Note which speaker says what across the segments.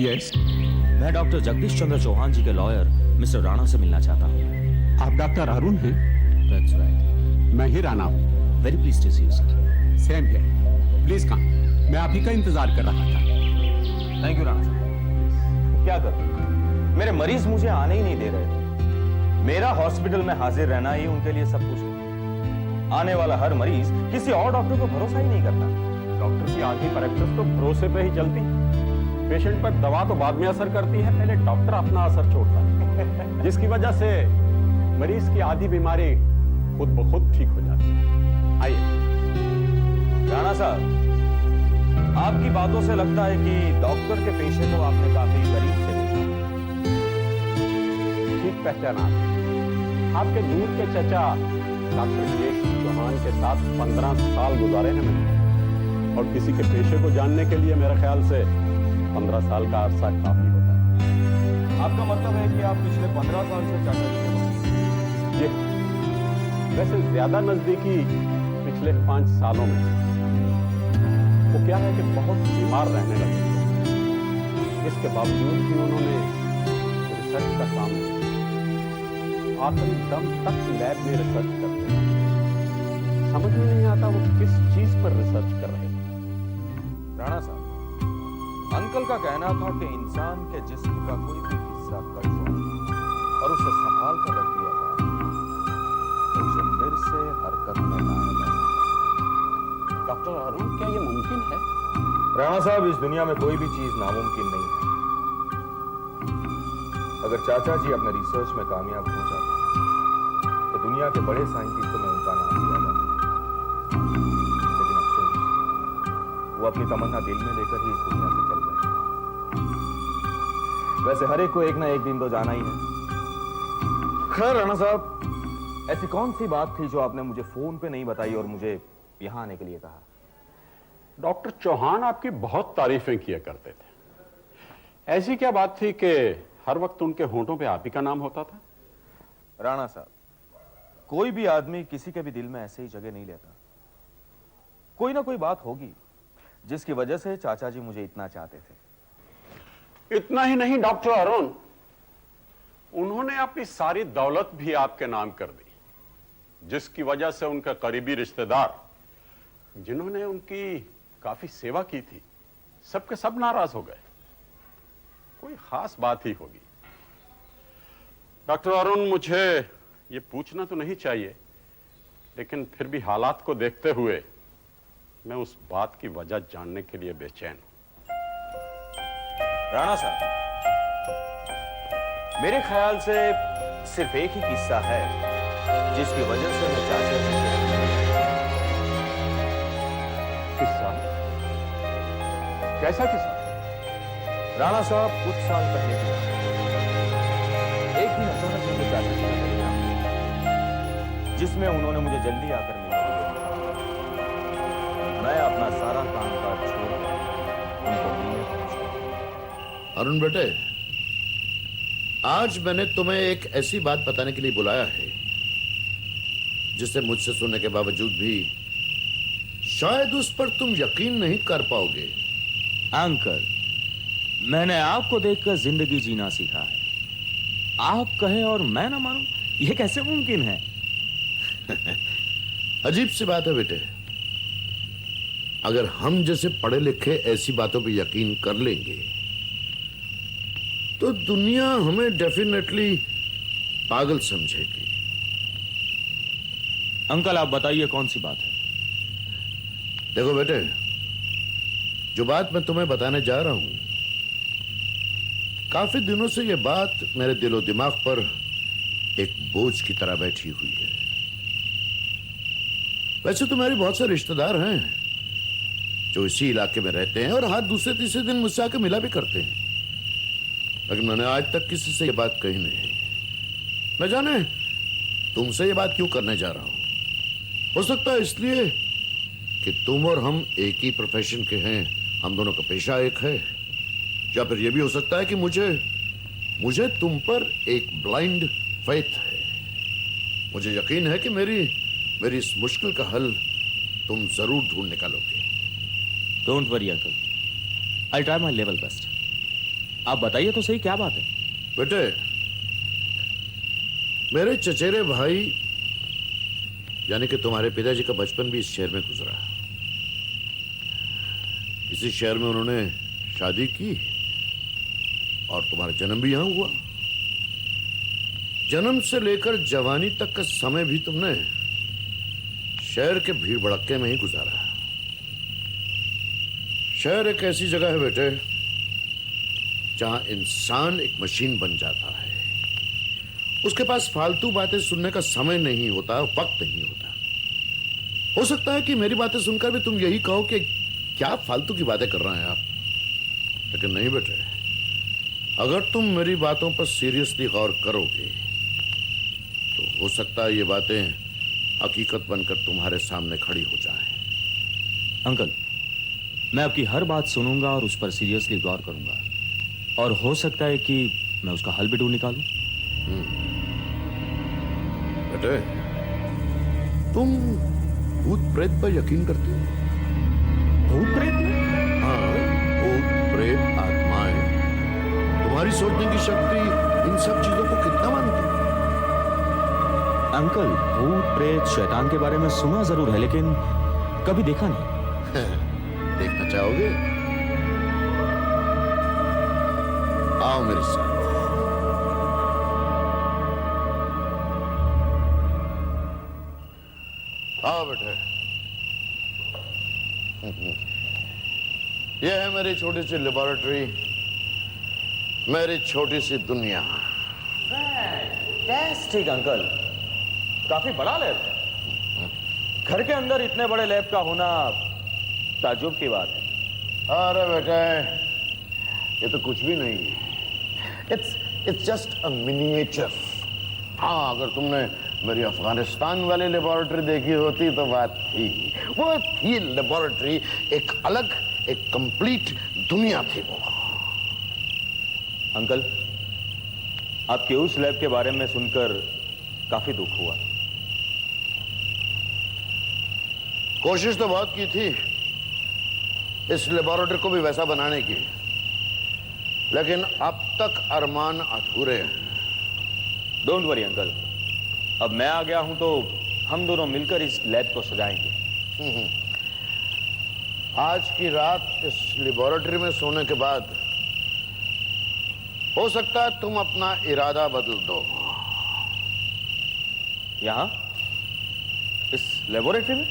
Speaker 1: Yes,
Speaker 2: मैं doctor Jagdish चंद्र चौहान जी के lawyer mister Rana से मिलना चाहता हूँ।
Speaker 1: आप डॉक्टर अरुण हैं?
Speaker 2: That's right.
Speaker 1: मैं ही राणा हूँ।
Speaker 2: Very please to see you sir.
Speaker 1: Same है, प्लीज कम। मैं आप ही का इंतजार कर रहा था।
Speaker 2: थैंक यू राणा साहब। क्या करूं, मेरे मरीज मुझे आने ही नहीं दे रहे थे। मेरा हॉस्पिटल में हाजिर रहना ही उनके लिए सब कुछ है। आने वाला हर मरीज किसी और डॉक्टर को भरोसा ही नहीं करता।
Speaker 3: डॉक्टर की आधी प्रैक्टिस तो भरोसे पे ही चलती है। पेशेंट पर दवा तो बाद में असर करती है, पहले डॉक्टर अपना असर छोड़ता है, जिसकी वजह से मरीज की आधी बीमारी खुद ब खुद ठीक हो जाती है। आइए।
Speaker 2: राणा साहब, आपकी बातों से लगता है कि डॉक्टर के पेशे को आपने काफी करीब से देखा।
Speaker 3: ठीक पहचाना आपके दूर के चचा डॉक्टर जगदीश चौहान के साथ 15 साल गुजारे हैं मैंने, और किसी के पेशे को जानने के लिए मेरे ख्याल से 15 साल का अरसा काफी होता है।
Speaker 2: आपका मतलब है कि आप पिछले 15 साल से चाचा जी के वकील हैं?
Speaker 3: ये वैसे ज्यादा नजदीकी पिछले 5 सालों में। वो क्या है कि बहुत बीमार रहने लगे, इसके बावजूद भी उन्होंने रिसर्च का काम आखिरी दम तक लैब में रिसर्च करते हैं। समझ में नहीं आता वो किस चीज पर रिसर्च कर रहे हैं।
Speaker 2: राणा साहब, अंकल का कहना था कि इंसान के जिस्म का कोई भी हिस्सा कट जाए और उसे संभाल कर रख दिया जाए तो उसे फिर से हरकत में लाया जा सकता है।
Speaker 3: डॉक्टर अरुण, क्या ये मुमकिन है?
Speaker 2: राणा साहब, इस दुनिया में कोई भी चीज नामुमकिन नहीं है। अगर चाचा जी अपने रिसर्च में कामयाब हो जाते तो दुनिया के बड़े साइंटिस्टों में उनका नाम लिया जाता। लेकिन अफसोस, वो अपनी तमन्ना दिल में लेकर ही इस दुनिया से चल गए। वैसे हर एक को एक ना एक दिन तो जाना ही है। खैर राणा साहब, ऐसी कौन सी बात थी जो आपने मुझे फोन पे नहीं बताई और मुझे यहां आने के लिए कहा?
Speaker 3: डॉक्टर चौहान आपकी बहुत तारीफें किया करते थे। ऐसी क्या बात थी कि हर वक्त उनके होंठों पे आप ही का नाम होता था?
Speaker 2: राणा साहब, कोई भी आदमी किसी के भी दिल में ऐसे ही जगह नहीं लेता। कोई ना कोई बात होगी जिसकी वजह से चाचा जी मुझे इतना चाहते थे।
Speaker 3: इतना ही नहीं डॉक्टर अरुण, उन्होंने अपनी सारी दौलत भी आपके नाम कर दी, जिसकी वजह से उनके करीबी रिश्तेदार जिन्होंने उनकी काफी सेवा की थी, सबके सब नाराज हो गए। कोई खास बात ही होगी। डॉक्टर अरुण, मुझे ये पूछना तो नहीं चाहिए, लेकिन फिर भी हालात को देखते हुए मैं उस बात की वजह जानने के लिए बेचैन हूं।
Speaker 2: राणा साहब, मेरे ख्याल से सिर्फ एक ही किस्सा है जिसकी वजह से मैं चाचा जी के
Speaker 3: किस्सा? कैसा किस्सा?
Speaker 2: राणा साहब, कुछ साल पहले की बात है। एक दिन अचानक मुझे चाचा जी ने मिला, जिसमें उन्होंने मुझे जल्दी आकर मिलने के लिए कहा। मैं अपना सारा कामकाज छोड़कर उनको मिलने पहुंचा।
Speaker 4: अरुण बेटे, आज मैंने तुम्हें एक ऐसी बात बताने के लिए बुलाया है जिसे मुझसे सुनने के बावजूद भी शायद उस पर तुम यकीन नहीं कर पाओगे।
Speaker 2: अंकल, मैंने आपको देखकर जिंदगी जीना सीखा है। आप कहें और मैं ना मानूं, यह कैसे मुमकिन है?
Speaker 4: अजीब सी बात है बेटे। अगर हम जैसे पढ़े लिखे ऐसी बातों पर यकीन कर लेंगे तो दुनिया हमें डेफिनेटली पागल समझेगी।
Speaker 2: अंकल, आप बताइए कौन सी बात है?
Speaker 4: देखो बेटे, जो बात मैं तुम्हें बताने जा रहा हूं, काफी दिनों से यह बात मेरे दिलो दिमाग पर एक बोझ की तरह बैठी हुई है। वैसे तो मेरे बहुत से रिश्तेदार हैं जो इसी इलाके में रहते हैं और हर दूसरे तीसरे दिन मुझसे आके मिला भी करते हैं, लेकिन मैंने आज तक किसी से यह बात कही नहीं। न जाने तुमसे यह बात क्यों करने जा रहा हूं। हो सकता है इसलिए कि तुम और हम एक ही प्रोफेशन के हैं, हम दोनों का पेशा एक है, या फिर यह भी हो सकता है कि मुझे तुम पर एक ब्लाइंड फेथ है। मुझे यकीन है कि मेरी इस मुश्किल का हल तुम जरूर ढूंढ निकालोगे।
Speaker 2: Don't worry uncle, I try my level best. आप बताइए तो सही, क्या बात है?
Speaker 4: बेटे, मेरे चचेरे भाई यानी कि तुम्हारे पिताजी का बचपन भी इस शहर में गुजरा। इसी शहर में उन्होंने शादी की और तुम्हारा जन्म भी यहां हुआ। जन्म से लेकर जवानी तक का समय भी तुमने शहर के भीड़ भड़क्के में ही गुजारा। शहर एक ऐसी जगह है बेटे जहां इंसान एक मशीन बन जाता है। उसके पास फालतू बातें सुनने का समय नहीं होता, वक्त नहीं होता। हो सकता है कि मेरी बातें सुनकर भी तुम यही कहो कि क्या फालतू की बातें कर रहे हैं आप, लेकिन नहीं बेटे, अगर तुम मेरी बातों पर सीरियसली गौर करोगे तो हो सकता है ये बातें हकीकत बनकर तुम्हारे सामने खड़ी हो जाएं।
Speaker 2: अंकल, मैं आपकी हर बात सुनूंगा और उस पर सीरियसली गौर करूंगा, और हो सकता है कि मैं उसका हल भी ढूंढ निकालूं।
Speaker 4: बेटे, तुम भूत प्रेत पर यकीन करते हो?
Speaker 2: भूत प्रेत में?
Speaker 4: हाँ, भूत प्रेत आत्माएं तुम्हारी सोचने की शक्ति, इन सब चीजों को कितना मानती है?
Speaker 2: अंकल, भूत प्रेत शैतान के बारे में सुना जरूर है, लेकिन कभी देखा नहीं।
Speaker 4: देखना चाहोगे? आओ मेरे साथ। आओ बेटे। यह है मेरी छोटी सी लेबोरेटरी, मेरी छोटी सी दुनिया।
Speaker 2: फैंटास्टिक अंकल, काफी बड़ा लैब है। घर के अंदर इतने बड़े लैब का होना ताज्जुब की बात है।
Speaker 4: अरे बेटे, ये तो कुछ भी नहीं है। It's just a miniature. हाँ, अगर तुमने मेरी अफगानिस्तान वाली लेबोरेटरी देखी होती तो बात थी। वो थी लेबोरेटरी, एक अलग, एक कंप्लीट दुनिया थी वो।
Speaker 2: अंकल, आपके उस लैब के बारे में सुनकर काफी दुख हुआ।
Speaker 4: कोशिश तो बहुत की थी इस लेबोरेटरी को भी वैसा बनाने की, लेकिन अब तक अरमान अधूरे हैं।
Speaker 2: डोंट वरी अंकल, अब मैं आ गया हूं तो हम दोनों मिलकर इस लैब को सजाएंगे।
Speaker 4: आज की रात इस लेबोरेटरी में सोने के बाद हो सकता है तुम अपना इरादा बदल दो।
Speaker 2: यहां इस लेबोरेटरी में?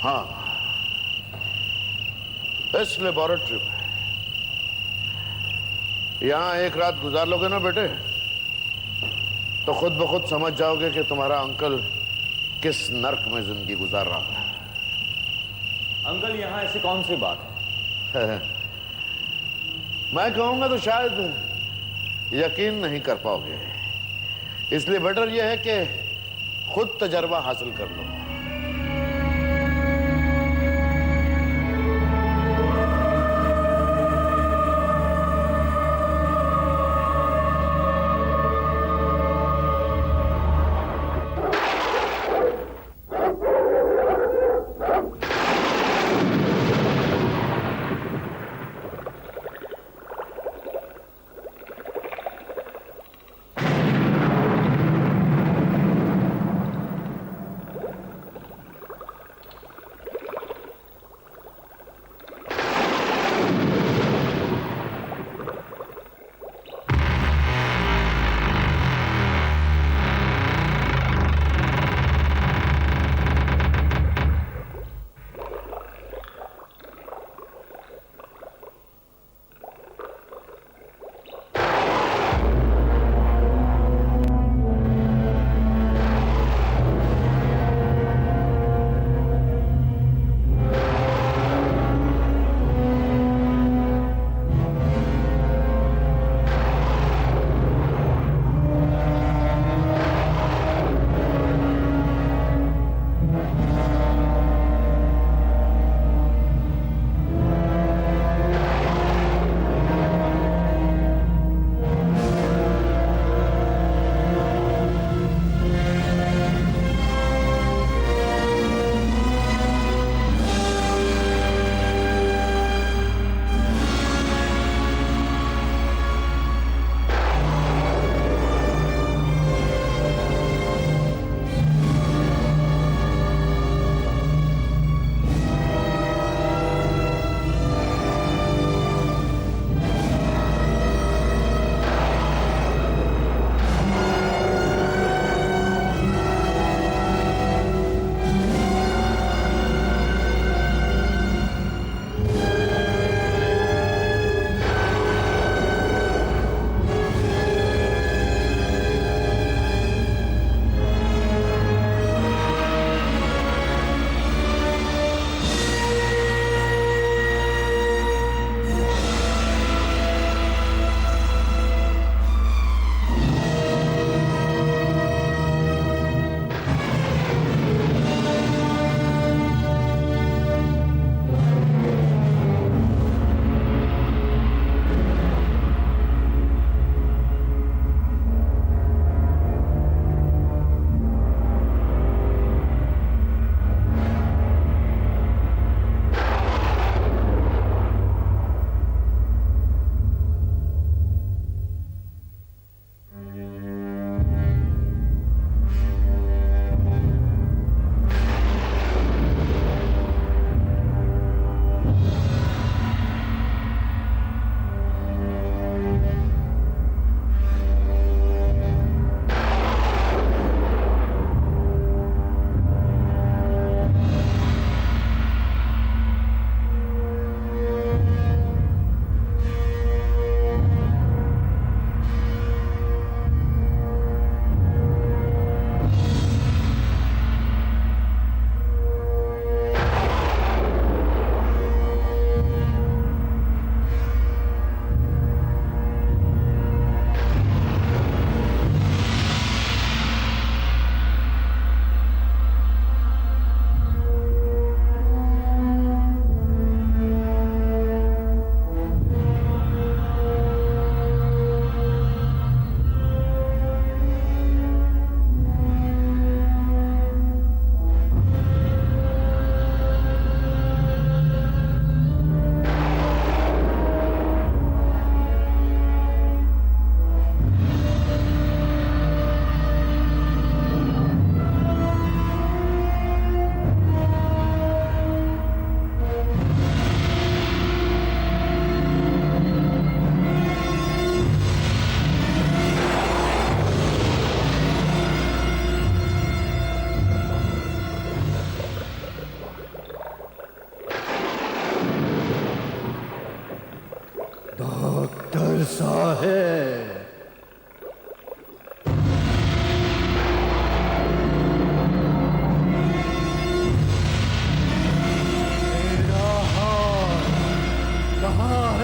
Speaker 4: हाँ, इस लेबोरेटरी में। यहां एक रात गुजार लोगे ना बेटे, तो खुद ब खुद समझ जाओगे कि तुम्हारा अंकल किस नर्क में जिंदगी गुजार रहा है।
Speaker 2: अंकल, यहां ऐसी कौन सी बात है?
Speaker 4: मैं कहूंगा तो शायद यकीन नहीं कर पाओगे, इसलिए बेटर यह है कि खुद तजर्बा हासिल कर लो।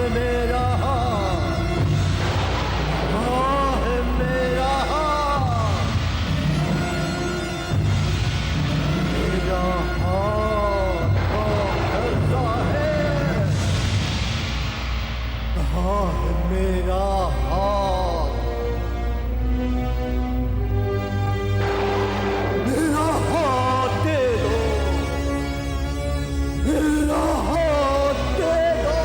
Speaker 5: मेरा हाथ, कहाँ है मेरा हाथ, मेरा हाथ कैसा है, कहाँ है मेरा हाथ, मेरा हाथ दे दो, मेरा हाथ दे दो।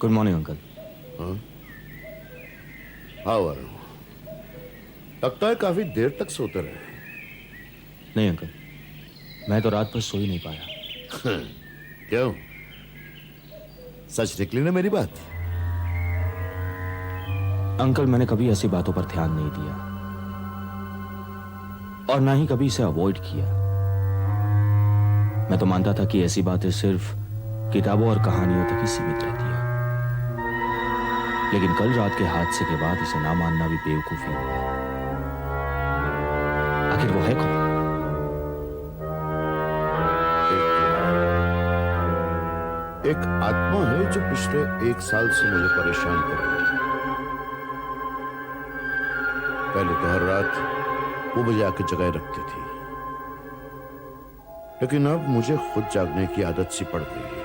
Speaker 2: Good morning uncle.
Speaker 4: हाँ वरुण, लगता है काफी देर तक सोते रहे।
Speaker 2: नहीं अंकल, मैं तो रात भर सो ही नहीं पाया।
Speaker 4: क्यों, सच निकली ना मेरी बात?
Speaker 2: अंकल, मैंने कभी ऐसी बातों पर ध्यान नहीं दिया और ना ही कभी इसे अवॉइड किया। मैं तो मानता था कि ऐसी बातें सिर्फ किताबों और कहानियों तक ही सीमित रहती है, लेकिन कल रात के हादसे के बाद इसे ना मानना भी बेवकूफी होगा। आखिर वो है कौन?
Speaker 4: एक आत्मा है जो पिछले 1 साल से मुझे परेशान कर रही है। पहले तो हर रात वो मुझे आके जगाए रखती थी, लेकिन अब मुझे खुद जागने की आदत सी पड़ गई है।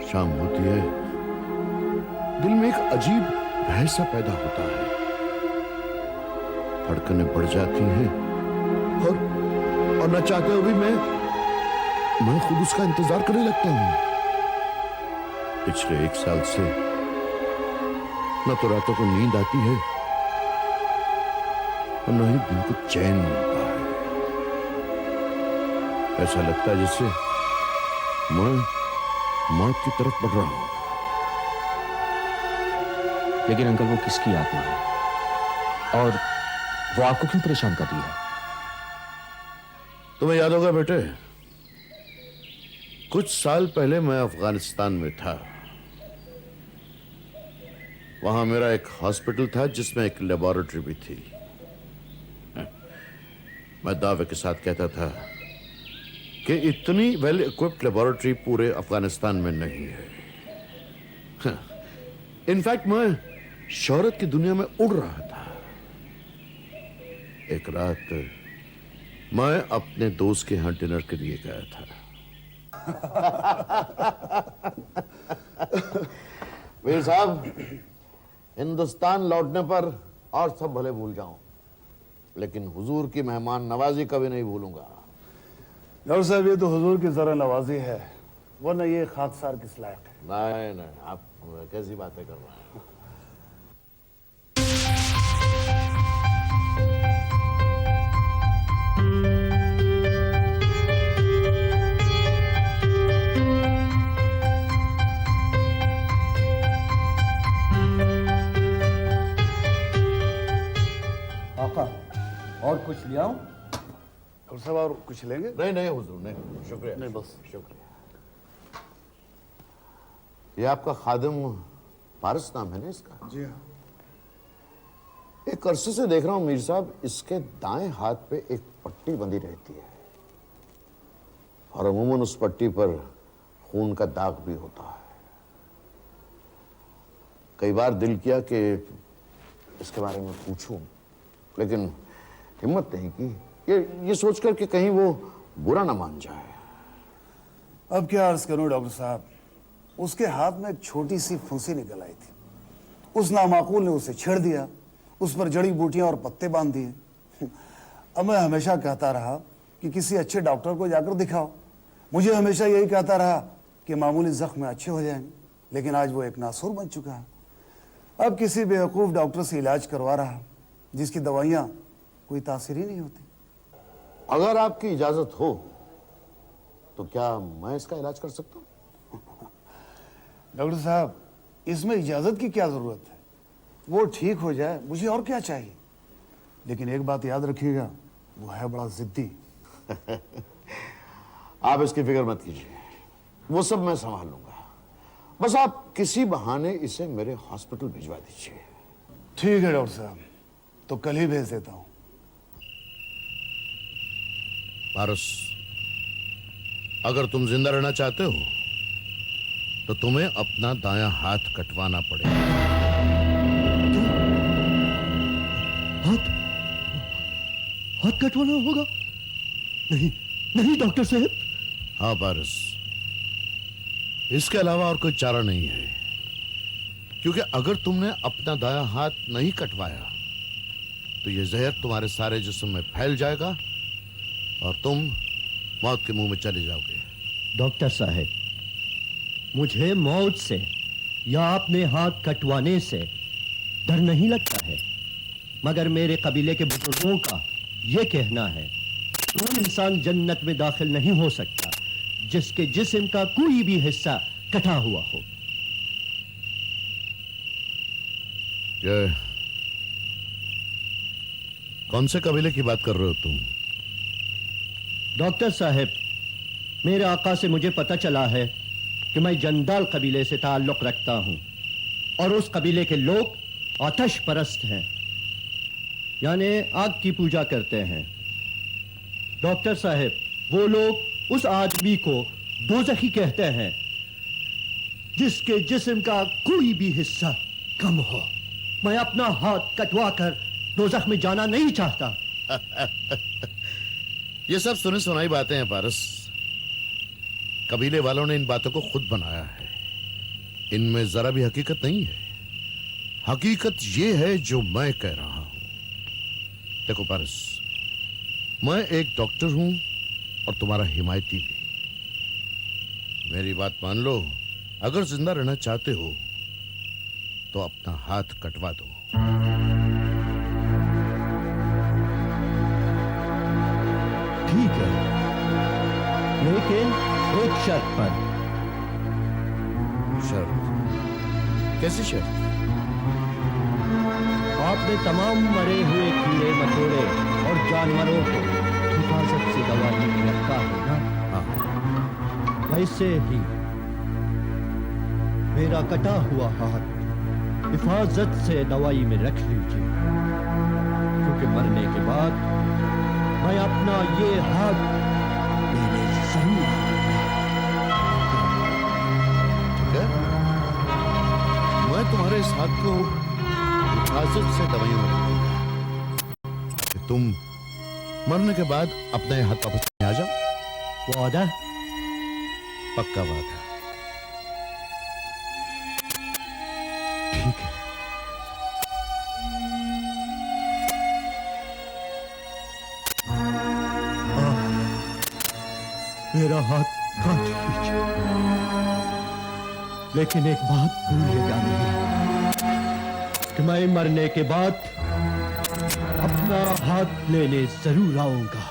Speaker 4: शाम होती है, दिल में एक अजीब भय सा पैदा होता है, धड़कनें बढ़ जाती हैं और न चाहते हुए भी मैं खुद उसका इंतजार करने लगता हूं। पिछले 1 साल से न तो रातों को नींद आती है और न ही दिन को चैन मिलता है। ऐसा लगता है जैसे मैं मौत की तरफ बढ़ रहा हूं।
Speaker 2: लेकिन अंकल, वो किसकी आत्मा है और वो आपको क्यों परेशान कर रही है?
Speaker 4: तुम्हें याद होगा बेटे, कुछ साल पहले मैं अफगानिस्तान में था। वहां मेरा एक हॉस्पिटल था जिसमें एक लेबोरेटरी भी थी। मैं दावे के साथ कहता था कि इतनी वेल इक्विप्ड लेबोरेटरी पूरे अफगानिस्तान में नहीं है। इनफैक्ट मैं शोहरत की दुनिया में उड़ रहा था। एक रात मैं अपने दोस्त के यहां डिनर के लिए गया था। वीर साहब, हिंदुस्तान लौटने पर और सब भले भूल जाऊं, लेकिन हुजूर की मेहमान नवाजी कभी नहीं भूलूंगा।
Speaker 5: डॉक्टर साहब, ये तो हुजूर की जरा नवाजी है, वरना ये खाकसार किस लायक है।
Speaker 4: नहीं नहीं, आप कैसी बातें कर रहे हैं?
Speaker 6: आका, और कुछ ले आऊं?
Speaker 5: डॉक्टर साहब, और कुछ लेंगे?
Speaker 4: नहीं नहीं हुजूर, नहीं, शुक्रिया।
Speaker 5: नहीं, बस।
Speaker 4: शुक्रिया। ये आपका खादिम पारस नाम है ना इसका?
Speaker 5: जी हाँ।
Speaker 4: एक अरसे से देख रहा हूं मीर साहब, इसके दाएं हाथ पे एक पट्टी बंधी रहती है और अमूमन उस पट्टी पर खून का दाग भी होता है। कई बार दिल किया कि इसके बारे में पूछूं, लेकिन हिम्मत नहीं की, ये सोचकर कि कहीं वो बुरा ना मान जाए।
Speaker 5: अब क्या अर्ज करूं डॉक्टर साहब, उसके हाथ में एक छोटी सी फुंसी निकल आई थी। उस नामाकूल ने उसे छेड़ दिया, उस पर जड़ी बूटियां और पत्ते बांध दिए। अब मैं हमेशा कहता रहा कि किसी अच्छे डॉक्टर को जाकर दिखाओ। मुझे हमेशा यही कहता रहा कि मामूली जख्म अच्छे हो जाएंगे, लेकिन आज वो एक नासूर बन चुका है। अब किसी बेवकूफ़ डॉक्टर से इलाज करवा रहा, जिसकी दवाइयाँ कोई तासीर ही नहीं होती।
Speaker 4: अगर आपकी इजाजत हो तो क्या मैं इसका इलाज कर सकता हूँ?
Speaker 5: डॉक्टर साहब, इसमें इजाजत की क्या जरूरत है? वो ठीक हो जाए, मुझे और क्या चाहिए। लेकिन एक बात याद रखिएगा, वो है बड़ा जिद्दी।
Speaker 4: आप इसकी फिक्र मत कीजिए, वो सब मैं संभाल लूंगा। बस आप किसी बहाने इसे मेरे हॉस्पिटल भिजवा दीजिए।
Speaker 5: ठीक है डॉक्टर साहब, तो कल ही भेज देता हूं।
Speaker 4: पारस, अगर तुम जिंदा रहना चाहते हो तो तुम्हें अपना दायां हाथ कटवाना पड़ेगा।
Speaker 6: हाथ कटवाना होगा? नहीं नहीं डॉक्टर साहब।
Speaker 4: हाँ पारस, इसके अलावा और कोई चारा नहीं है, क्योंकि अगर तुमने अपना दायां हाथ नहीं कटवाया तो यह जहर तुम्हारे सारे जिस्म में फैल जाएगा और तुम मौत के मुंह में चले जाओगे।
Speaker 6: डॉक्टर साहब, मुझे मौत से या अपने हाथ कटवाने से डर नहीं लगता है, मगर मेरे कबीले के बुजुर्गों का यह कहना है कि वो इंसान जन्नत में दाखिल नहीं हो सकता जिसके जिस्म का कोई भी हिस्सा कटा हुआ हो।
Speaker 4: ये कौन से कबीले की बात कर रहे हो तुम?
Speaker 6: डॉक्टर साहब, मेरे आका से मुझे पता चला है कि मैं जंदाल कबीले से ताल्लुक रखता हूं और उस कबीले के लोग आतश परस्त हैं, यानी आग की पूजा करते हैं। डॉक्टर साहब, वो लोग उस आदमी को दोज़खी कहते हैं जिसके जिस्म का कोई भी हिस्सा कम हो। मैं अपना हाथ कटवा कर दोज़ख में जाना नहीं चाहता।
Speaker 4: ये सब सुनी सुनाई बातें हैं पारस। कबीले वालों ने इन बातों को खुद बनाया है, इनमें जरा भी हकीकत नहीं है। हकीकत ये है जो मैं कह रहा हूं। देखो पारस, मैं एक डॉक्टर हूं और तुम्हारा हिमायती भी। मेरी बात मान लो, अगर जिंदा रहना चाहते हो तो अपना हाथ कटवा दो।
Speaker 6: ठीक है, लेकिन एक शर्त पर।
Speaker 4: शर्त? कैसी शर्त?
Speaker 6: आपने तमाम मरे हुए कीड़े मकोड़े और जानवरों को हिफाजत से दवाई में रखा है ना?
Speaker 4: हाँ।
Speaker 6: वैसे ही मेरा कटा हुआ हाथ हिफाजत से दवाई में रख लीजिए, क्योंकि मरने के बाद मैं अपना ये हाथ लेने जरूर
Speaker 4: ठीक है, मैं तुम्हारे इस हाथ को हिफाजत से दवाइयों में रख दूंगा कि तुम मरने के बाद अपने हाथ वापस आ जाओ।
Speaker 6: वादा?
Speaker 4: पक्का वादा।
Speaker 6: ठीक है। मेरा हाथ काट लीजिए, लेकिन एक बात भूलिएगा नहीं कि मैं मरने के बाद अपना हाथ लेने जरूर आऊंगा।